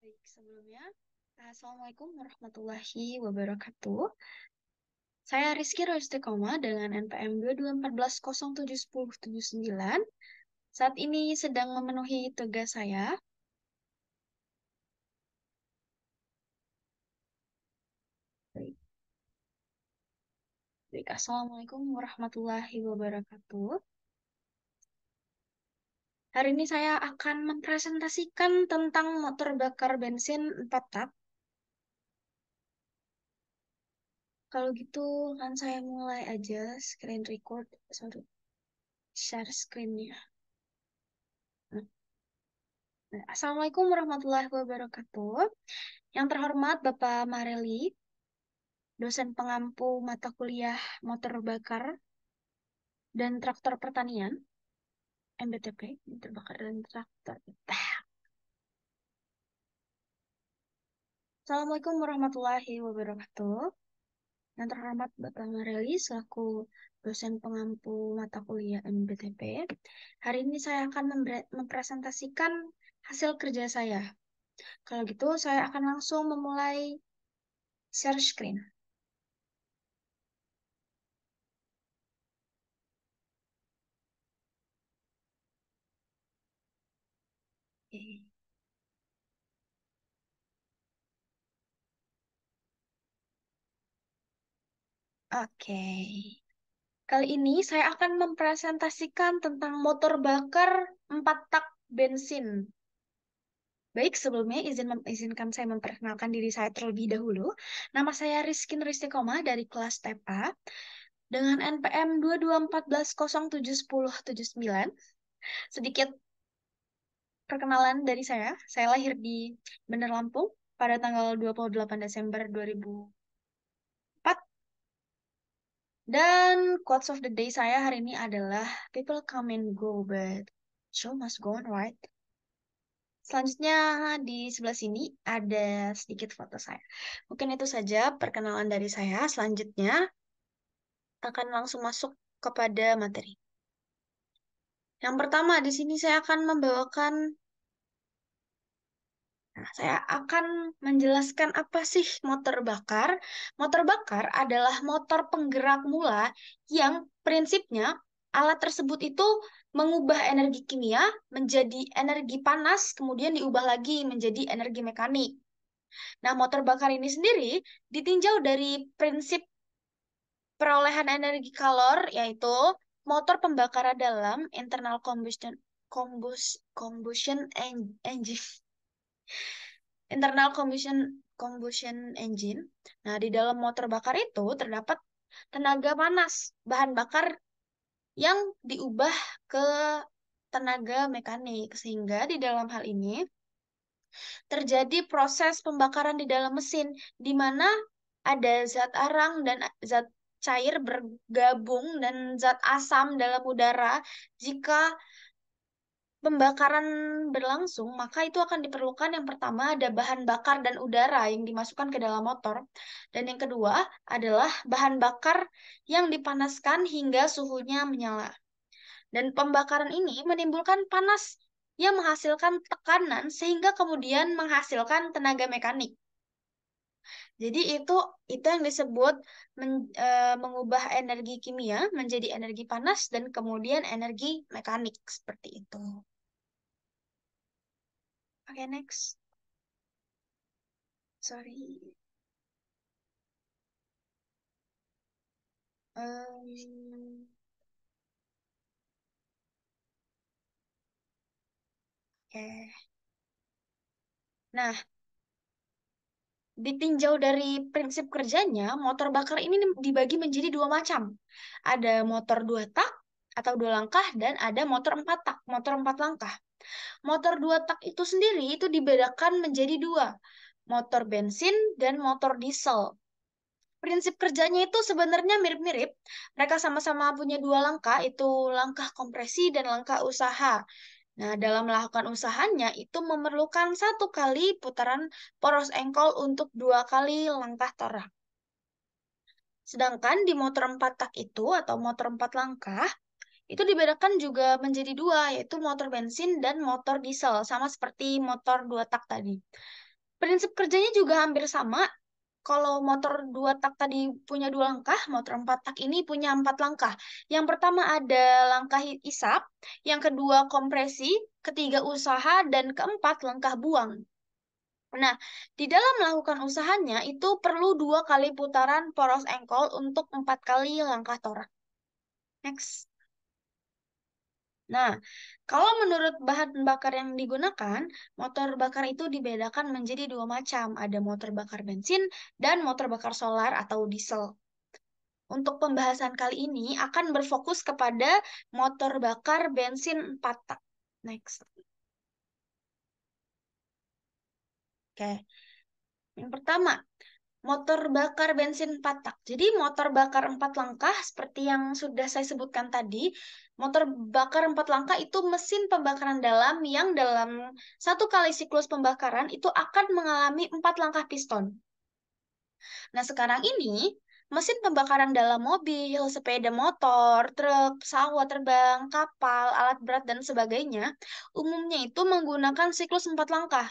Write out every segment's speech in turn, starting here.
Baik, sebelumnya, Assalamualaikum warahmatullahi wabarakatuh. Saya Rizky Roystiqomah dengan NPM 2214071079. Saat ini sedang memenuhi tugas saya. Baik, baik. Assalamualaikum warahmatullahi wabarakatuh. Hari ini saya akan mempresentasikan tentang motor bakar bensin 4 tak. Kalau gitu, kan saya mulai aja screen record, sorry, share screen-nya. Nah, Assalamualaikum warahmatullahi wabarakatuh. Yang terhormat Bapak Mareli, dosen pengampu mata kuliah motor bakar dan traktor pertanian, MBTP, motor bakar dan traktor. Assalamualaikum warahmatullahi wabarakatuh. Yang terhormat Bapak Mareli selaku dosen pengampu mata kuliah MBTP. Hari ini saya akan mempresentasikan hasil kerja saya. Kalau gitu, saya akan langsung memulai share screen. Oke. Oke. Kali ini saya akan mempresentasikan tentang motor bakar 4 tak bensin. Baik, sebelumnya izinkan saya memperkenalkan diri saya terlebih dahulu. Nama saya Rizkin Ristikoma dari kelas TEPA dengan NPM 2214071079. Sedikit perkenalan dari saya. Saya lahir di Bandar Lampung pada tanggal 28 Desember 2004. Dan quotes of the day saya hari ini adalah people come and go, but show must go on, right? Selanjutnya di sebelah sini ada sedikit foto saya. Mungkin itu saja perkenalan dari saya. Selanjutnya akan langsung masuk kepada materi. Yang pertama di sini saya akan membawakan, saya akan menjelaskan apa sih motor bakar. Motor bakar adalah motor penggerak mula yang prinsipnya alat tersebut itu mengubah energi kimia menjadi energi panas, kemudian diubah lagi menjadi energi mekanik. Nah, motor bakar ini sendiri ditinjau dari prinsip perolehan energi kalor, yaitu motor pembakaran dalam internal combustion engine. Internal combustion engine. Nah, di dalam motor bakar itu terdapat tenaga panas, bahan bakar yang diubah ke tenaga mekanik, sehingga di dalam hal ini terjadi proses pembakaran di dalam mesin, di mana ada zat arang dan zat cair bergabung dan zat asam dalam udara. Jika pembakaran berlangsung, maka itu akan diperlukan yang pertama ada bahan bakar dan udara yang dimasukkan ke dalam motor. Dan yang kedua adalah bahan bakar yang dipanaskan hingga suhunya menyala. Dan pembakaran ini menimbulkan panas yang menghasilkan tekanan sehingga kemudian menghasilkan tenaga mekanik. Jadi itu yang disebut mengubah energi kimia menjadi energi panas dan kemudian energi mekanik seperti itu. Oke, next. Sorry. Oke. Nah, ditinjau dari prinsip kerjanya, motor bakar ini dibagi menjadi dua macam. Ada motor dua tak atau dua langkah dan ada motor empat tak, motor empat langkah. Motor dua tak itu sendiri itu dibedakan menjadi dua, motor bensin dan motor diesel. Prinsip kerjanya itu sebenarnya mirip-mirip. Mereka sama-sama punya dua langkah, itu langkah kompresi dan langkah usaha. Nah, dalam melakukan usahanya itu memerlukan satu kali putaran poros engkol untuk dua kali langkah torak. Sedangkan di motor empat tak itu atau motor empat langkah, itu dibedakan juga menjadi dua, yaitu motor bensin dan motor diesel, sama seperti motor dua tak tadi. Prinsip kerjanya juga hampir sama. Kalau motor 2 tak tadi punya 2 langkah, motor 4 tak ini punya 4 langkah. Yang pertama ada langkah isap, yang kedua kompresi, ketiga usaha, dan keempat langkah buang. Nah, di dalam melakukan usahanya itu perlu 2 kali putaran poros engkol untuk 4 kali langkah torak. Next. Nah, kalau menurut bahan bakar yang digunakan, motor bakar itu dibedakan menjadi 2 macam. Ada motor bakar bensin dan motor bakar solar atau diesel. Untuk pembahasan kali ini akan berfokus kepada motor bakar bensin 4 tak. Next. Oke. Yang pertama, motor bakar bensin 4 tak. Jadi motor bakar 4 langkah seperti yang sudah saya sebutkan tadi, motor bakar 4 langkah itu mesin pembakaran dalam yang dalam 1 kali siklus pembakaran itu akan mengalami 4 langkah piston. Nah, sekarang ini mesin pembakaran dalam mobil, sepeda motor, truk, pesawat terbang, kapal, alat berat, dan sebagainya, umumnya itu menggunakan siklus 4 langkah.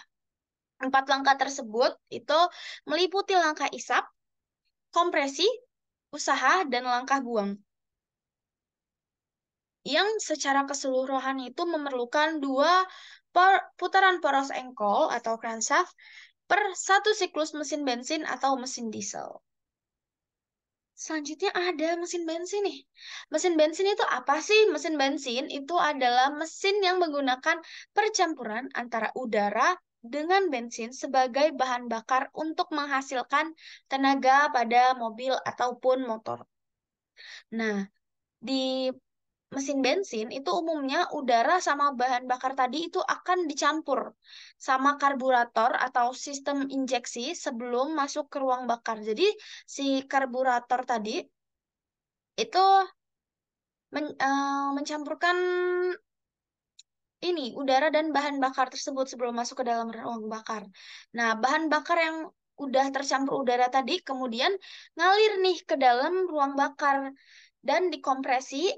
4 langkah tersebut itu meliputi langkah isap, kompresi, usaha, dan langkah buang. Yang secara keseluruhan itu memerlukan 2 putaran poros engkol atau crankshaft per 1 siklus mesin bensin atau mesin diesel. Selanjutnya ada mesin bensin nih. Mesin bensin itu apa sih? Mesin bensin itu adalah mesin yang menggunakan percampuran antara udara dengan bensin sebagai bahan bakar untuk menghasilkan tenaga pada mobil ataupun motor. Nah, di mesin bensin itu umumnya udara sama bahan bakar tadi itu akan dicampur sama karburator atau sistem injeksi sebelum masuk ke ruang bakar. Jadi si karburator tadi itu mencampurkan ini udara dan bahan bakar tersebut sebelum masuk ke dalam ruang bakar. Nah, bahan bakar yang udah tercampur udara tadi kemudian ngalir nih ke dalam ruang bakar dan dikompresi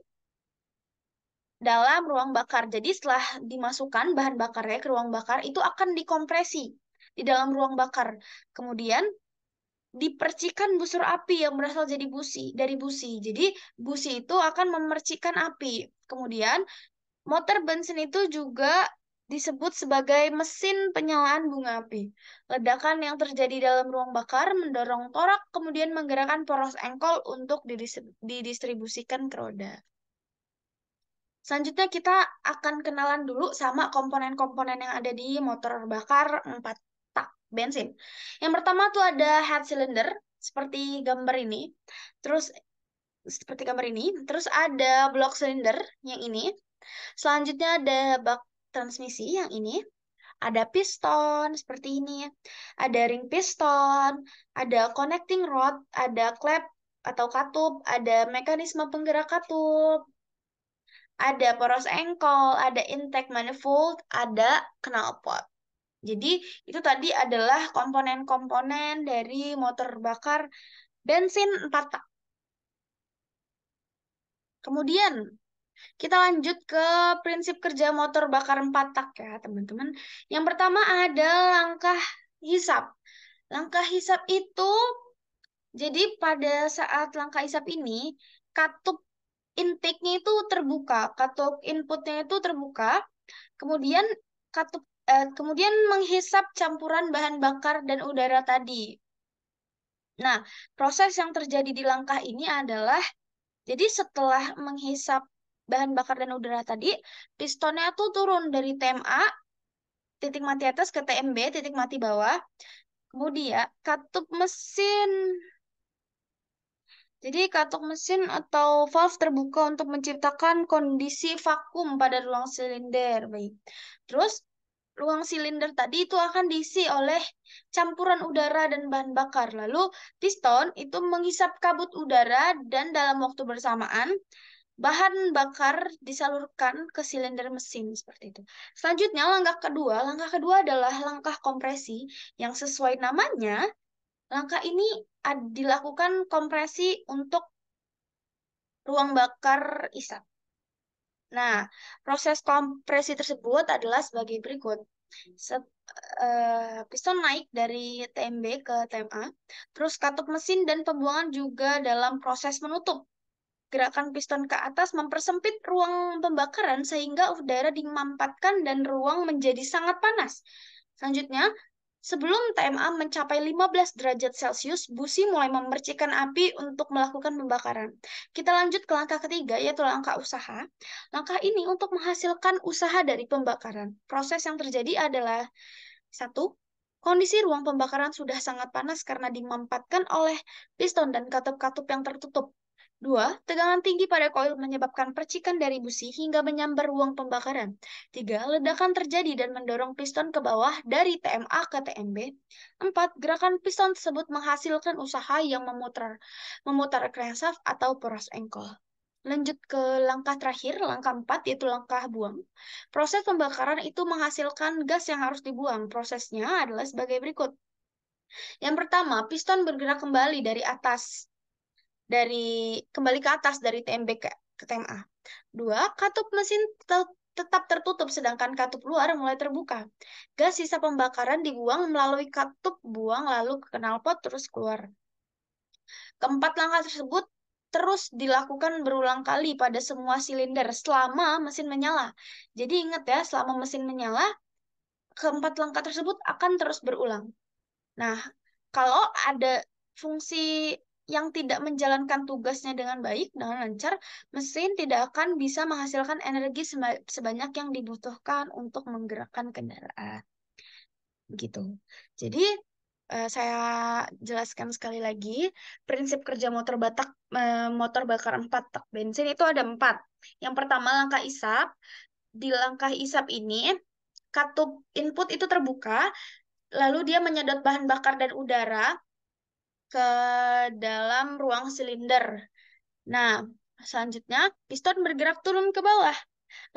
dalam ruang bakar. Jadi setelah dimasukkan bahan bakarnya ke ruang bakar, itu akan dikompresi di dalam ruang bakar. Kemudian dipercikan busur api yang berasal jadi dari busi. Jadi busi itu akan memercikan api. Kemudian motor bensin itu juga disebut sebagai mesin penyalaan bunga api. Ledakan yang terjadi dalam ruang bakar mendorong torak, kemudian menggerakkan poros engkol untuk didistribusikan ke roda. Selanjutnya kita akan kenalan dulu sama komponen-komponen yang ada di motor bakar 4 tak bensin. Yang pertama tuh ada head cylinder seperti gambar ini. Terus seperti gambar ini. Terus ada block cylinder yang ini. Selanjutnya ada bak transmisi yang ini. Ada piston seperti ini. Ada ring piston, ada connecting rod, ada klep atau katup, ada mekanisme penggerak katup, ada poros engkol, ada intake manifold, ada knalpot. Jadi itu tadi adalah komponen-komponen dari motor bakar bensin 4 tak. Kemudian kita lanjut ke prinsip kerja motor bakar 4 tak ya teman-teman. Yang pertama ada langkah hisap. Langkah hisap itu jadi pada saat langkah hisap ini katup intake-nya itu terbuka, katup inputnya itu terbuka. Kemudian kemudian menghisap campuran bahan bakar dan udara tadi. Nah, proses yang terjadi di langkah ini adalah jadi setelah menghisap bahan bakar dan udara tadi, pistonnya tuh turun dari TMA titik mati atas ke TMB titik mati bawah. Kemudian katup mesin. Jadi katup mesin atau valve terbuka untuk menciptakan kondisi vakum pada ruang silinder. Baik. Terus ruang silinder tadi itu akan diisi oleh campuran udara dan bahan bakar. Lalu piston itu menghisap kabut udara dan dalam waktu bersamaan bahan bakar disalurkan ke silinder mesin seperti itu. Selanjutnya langkah kedua adalah langkah kompresi yang sesuai namanya. Langkah ini dilakukan kompresi untuk ruang bakar isap. Nah, proses kompresi tersebut adalah sebagai berikut. Piston naik dari TMB ke TMA, terus katup mesin dan pembuangan juga dalam proses menutup. Gerakan piston ke atas mempersempit ruang pembakaran sehingga udara dimampatkan dan ruang menjadi sangat panas. Selanjutnya, sebelum TMA mencapai 15 derajat Celcius, busi mulai memercikan api untuk melakukan pembakaran. Kita lanjut ke langkah ketiga, yaitu langkah usaha. Langkah ini untuk menghasilkan usaha dari pembakaran. Proses yang terjadi adalah satu, kondisi ruang pembakaran sudah sangat panas karena dimampatkan oleh piston dan katup-katup yang tertutup. Dua, tegangan tinggi pada koil menyebabkan percikan dari busi hingga menyambar ruang pembakaran. Tiga, ledakan terjadi dan mendorong piston ke bawah dari TMA ke TMB. Empat, gerakan piston tersebut menghasilkan usaha yang memutar crankshaft atau poros engkol. Lanjut ke langkah terakhir, langkah 4, yaitu langkah buang. Proses pembakaran itu menghasilkan gas yang harus dibuang. Prosesnya adalah sebagai berikut. Yang pertama, piston bergerak kembali dari atas, kembali ke atas dari TMB ke TMA. Dua, katup mesin tetap tertutup sedangkan katup luar mulai terbuka. Gas sisa pembakaran dibuang melalui katup buang lalu ke knalpot terus keluar. Keempat langkah tersebut terus dilakukan berulang kali pada semua silinder selama mesin menyala. Jadi ingat ya, selama mesin menyala, keempat langkah tersebut akan terus berulang. Nah, kalau ada fungsi yang tidak menjalankan tugasnya dengan baik, dengan lancar, mesin tidak akan bisa menghasilkan energi sebanyak yang dibutuhkan untuk menggerakkan kendaraan. Begitu. Jadi, saya jelaskan sekali lagi, prinsip kerja motor bakar 4 tak bensin itu ada 4. Yang pertama, langkah isap. Di langkah isap ini, katup input itu terbuka, lalu dia menyedot bahan bakar dan udara ke dalam ruang silinder. Nah, selanjutnya piston bergerak turun ke bawah.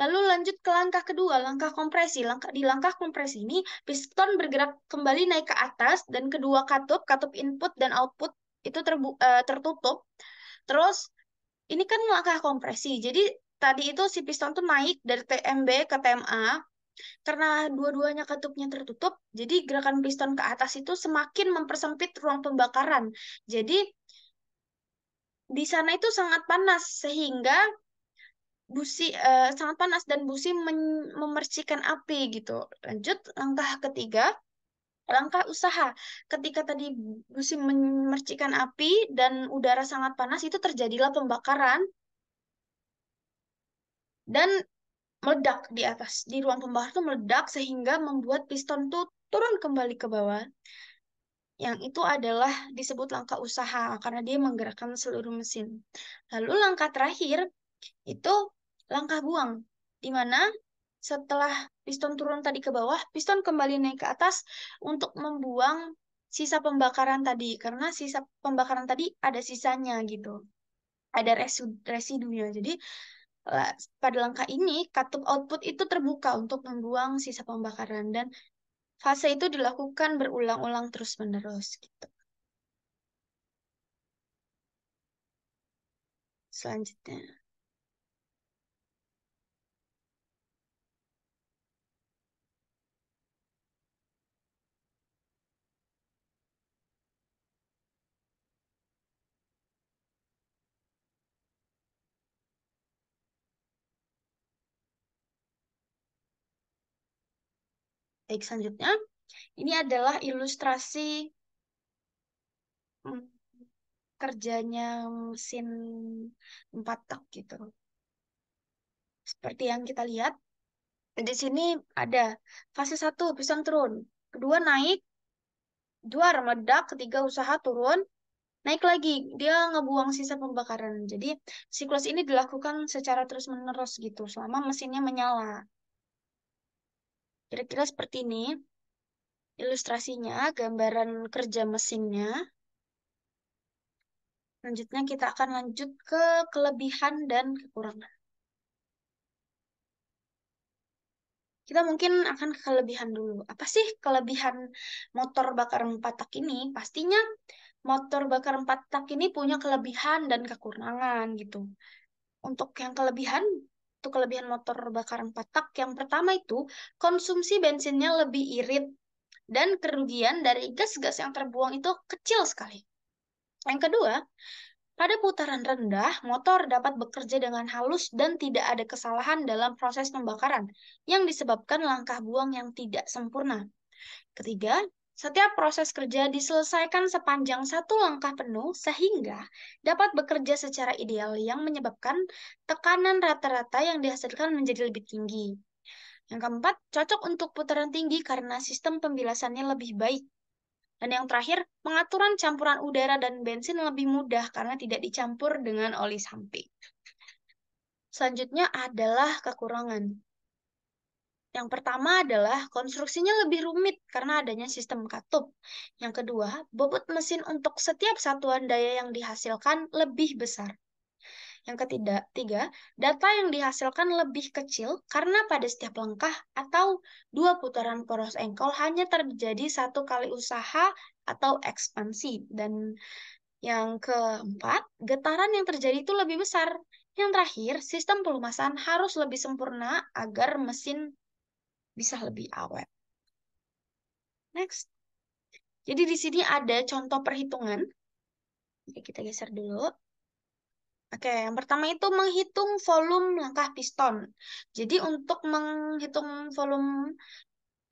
Lalu lanjut ke langkah kedua, langkah kompresi. Di langkah kompresi ini, piston bergerak kembali naik ke atas dan kedua katup input dan output itu tertutup. Terus, ini kan langkah kompresi. Jadi, tadi itu si piston tuh naik dari TMB ke TMA. Karena dua-duanya katupnya tertutup, jadi gerakan piston ke atas itu semakin mempersempit ruang pembakaran. Jadi, di sana itu sangat panas sehingga sangat panas dan busi memercikan api gitu. Lanjut langkah ketiga, langkah usaha. Ketika tadi busi memercikan api dan udara sangat panas itu terjadilah pembakaran dan meledak di atas. Di ruang pembakar itu meledak sehingga membuat piston tuh turun kembali ke bawah. Yang itu adalah disebut langkah usaha karena dia menggerakkan seluruh mesin. Lalu langkah terakhir itu langkah buang, di mana setelah piston turun tadi ke bawah, piston kembali naik ke atas untuk membuang sisa pembakaran tadi, karena sisa pembakaran tadi ada sisanya gitu, ada residunya. Jadi pada langkah ini katup output itu terbuka untuk membuang sisa pembakaran dan fase itu dilakukan berulang-ulang terus-menerus gitu. Selanjutnya. Baik, selanjutnya, ini adalah ilustrasi mm, kerjanya mesin 4 tak gitu. Seperti yang kita lihat, di sini ada fase 1, piston turun. Kedua naik, dua meledak, ketiga usaha turun, naik lagi. Dia ngebuang sisa pembakaran. Jadi, siklus ini dilakukan secara terus-menerus gitu, selama mesinnya menyala. Kira-kira seperti ini. Ilustrasinya, gambaran kerja mesinnya. Selanjutnya kita akan lanjut ke kelebihan dan kekurangan. Kita mungkin akan ke kelebihan dulu. Apa sih kelebihan motor bakar 4 tak ini? Pastinya motor bakar 4 tak ini punya kelebihan dan kekurangan gitu. Untuk yang kelebihan, Itu kelebihan motor bakar 4 tak. Yang pertama itu, konsumsi bensinnya lebih irit dan kerugian dari gas-gas yang terbuang itu kecil sekali. Yang kedua, pada putaran rendah, motor dapat bekerja dengan halus dan tidak ada kesalahan dalam proses pembakaran yang disebabkan langkah buang yang tidak sempurna. Ketiga, setiap proses kerja diselesaikan sepanjang satu langkah penuh sehingga dapat bekerja secara ideal yang menyebabkan tekanan rata-rata yang dihasilkan menjadi lebih tinggi. Yang keempat, cocok untuk putaran tinggi karena sistem pembilasannya lebih baik. Dan yang terakhir, pengaturan campuran udara dan bensin lebih mudah karena tidak dicampur dengan oli samping. Selanjutnya adalah kekurangan. Yang pertama adalah konstruksinya lebih rumit karena adanya sistem katup. Yang kedua, bobot mesin untuk setiap satuan daya yang dihasilkan lebih besar. Yang ketiga, data yang dihasilkan lebih kecil karena pada setiap langkah atau 2 putaran poros engkol hanya terjadi 1 kali usaha atau ekspansi. Dan yang keempat, getaran yang terjadi itu lebih besar. Yang terakhir, sistem pelumasan harus lebih sempurna agar mesin bisa lebih awet. Next. Jadi di sini ada contoh perhitungan. Oke, kita geser dulu. Oke, yang pertama itu menghitung volume langkah piston. Jadi untuk menghitung volume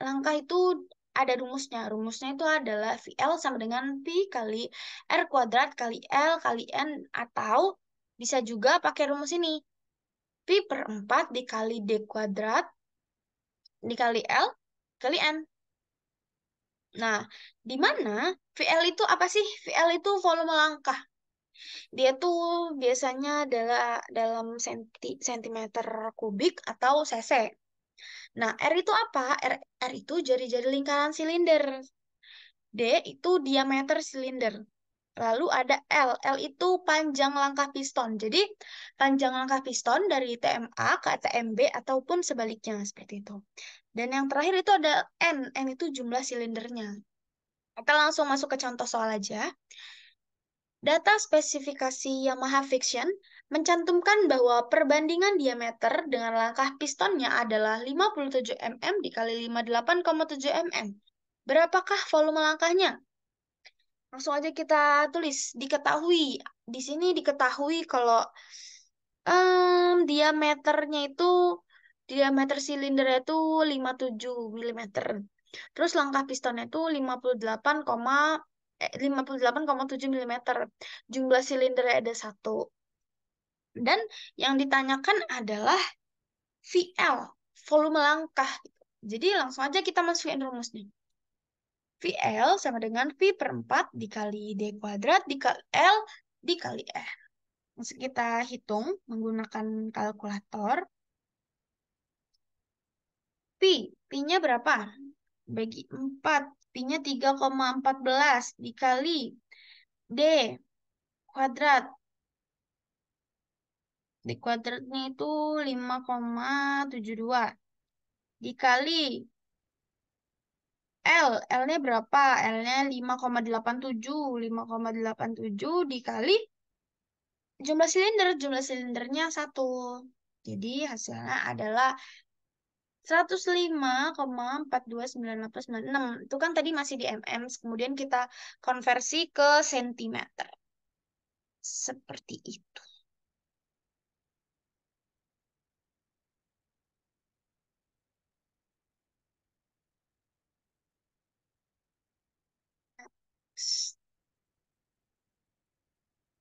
langkah itu ada rumusnya. Rumusnya itu adalah VL sama dengan P kali R kuadrat kali L kali N, atau bisa juga pakai rumus ini. P per 4 dikali D kuadrat dikali L kali N. Nah, di mana VL itu apa sih? VL itu volume langkah. Dia tuh biasanya adalah dalam sentimeter kubik atau cc. Nah, R itu apa? R itu jari-jari lingkaran silinder. D itu diameter silinder. Lalu ada L. L itu panjang langkah piston. Jadi, panjang langkah piston dari TMA ke TMB ataupun sebaliknya, seperti itu. Dan yang terakhir itu ada N. N itu jumlah silindernya. Kita langsung masuk ke contoh soal aja. Data spesifikasi Yamaha Fiction mencantumkan bahwa perbandingan diameter dengan langkah pistonnya adalah 57 mm dikali 58,7 mm. Berapakah volume langkahnya? Langsung aja kita tulis, diketahui. Di sini diketahui kalau diameternya itu, diameter silindernya itu 57 mm. Terus langkah pistonnya itu 58,7 mm. Jumlah silindernya ada 1. Dan yang ditanyakan adalah VL, volume langkah. Jadi langsung aja kita masukin rumusnya. VL sama dengan V per 4 dikali D kuadrat dikali L dikali R. Langsung kita hitung menggunakan kalkulator. Pi-nya berapa? Bagi 4. Pi-nya 3,14 dikali D kuadrat. D kuadratnya itu 5,72 dikali L. L-nya berapa? L-nya 5,87. 5,87 dikali jumlah silinder. Jumlah silindernya 1. Jadi hasilnya adalah 105,429896. Itu kan tadi masih di mm, kemudian kita konversi ke sentimeter. Seperti itu.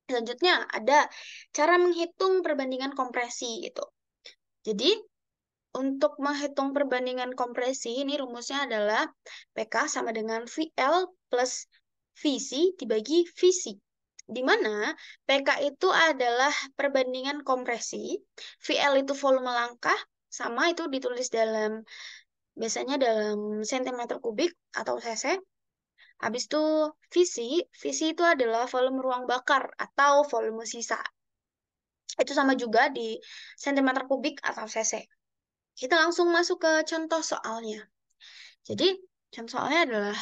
Selanjutnya ada cara menghitung perbandingan kompresi gitu. Jadi untuk menghitung perbandingan kompresi, ini rumusnya adalah PK sama dengan VL plus VC dibagi VC. Di mana PK itu adalah perbandingan kompresi, VL itu volume langkah, sama itu ditulis dalam, biasanya dalam sentimeter kubik atau cc. Habis itu VC itu adalah volume ruang bakar atau volume sisa. Itu sama juga di sentimeter kubik atau cc. Kita langsung masuk ke contoh soalnya. Jadi, contoh soalnya adalah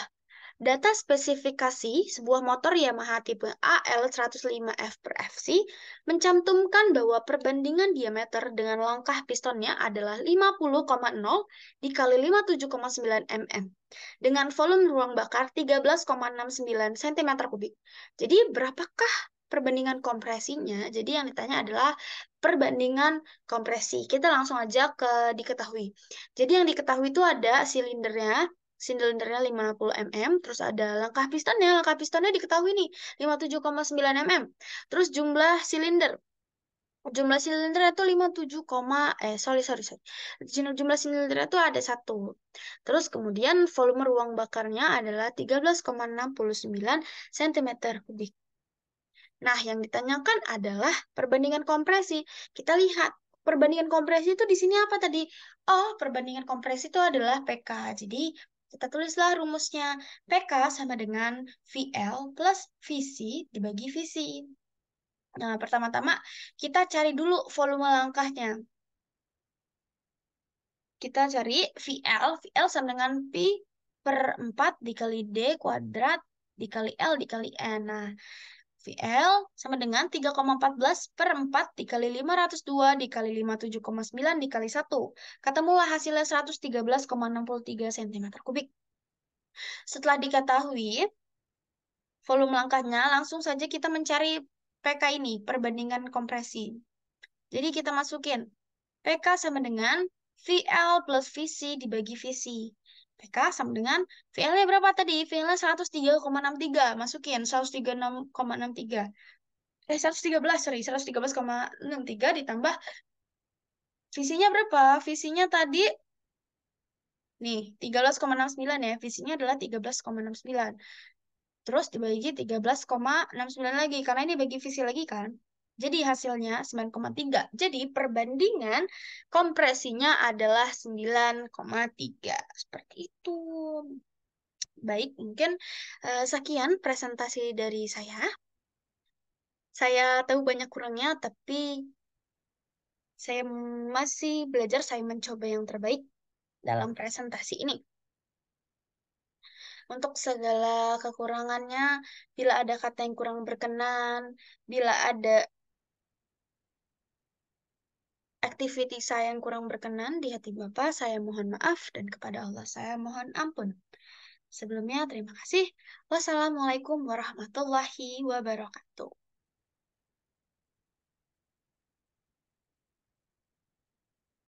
Data spesifikasi sebuah motor Yamaha tipe AL105F per FC mencantumkan bahwa perbandingan diameter dengan langkah pistonnya adalah 50,0 dikali 57,9 mm dengan volume ruang bakar 13,69 cm kubik. Jadi berapakah perbandingan kompresinya? Jadi yang ditanya adalah perbandingan kompresi. Kita langsung aja ke diketahui. Jadi yang diketahui itu ada silindernya 50 mm, terus ada langkah pistonnya diketahui nih 57,9 mm. Terus jumlah silinder itu 57, sorry. Jumlah silinder itu ada satu. Terus kemudian volume ruang bakarnya adalah 13,69 cm kubik. Nah, yang ditanyakan adalah perbandingan kompresi. Kita lihat perbandingan kompresi itu di sini apa tadi? Oh, perbandingan kompresi itu adalah PK. Jadi, kita tulislah rumusnya. PK sama dengan VL plus VC dibagi VC. Nah, pertama-tama kita cari dulu volume langkahnya. Kita cari VL. VL sama dengan P per 4 dikali D kuadrat dikali L dikali N. Nah, VL sama dengan 3,14 per 4 dikali 502 dikali 57,9 dikali 1. Ketemulah hasilnya 113,63 cm kubik. Setelah diketahui volume langkahnya, langsung saja kita mencari PK ini, perbandingan kompresi. Jadi kita masukin PK sama dengan VL plus VC dibagi VC. PK sama dengan VL-nya berapa tadi? VL-nya 103,63. Masukin 136,63. 113, sorry. 113,63 ditambah visinya berapa? Visinya tadi, nih, 13,69 ya. Visinya adalah 13,69. Terus dibagi 13,69 lagi. Karena ini bagi visi lagi kan. Jadi hasilnya 9,3. Jadi perbandingan kompresinya adalah 9,3. Seperti itu. Baik, mungkin sekian presentasi dari saya. Saya tahu banyak kurangnya, tapi saya masih belajar, saya mencoba yang terbaik dalam presentasi ini. Untuk segala kekurangannya, bila ada kata yang kurang berkenan, bila ada aktiviti saya yang kurang berkenan di hati Bapak, saya mohon maaf, dan kepada Allah saya mohon ampun. Sebelumnya, terima kasih. Wassalamualaikum warahmatullahi wabarakatuh.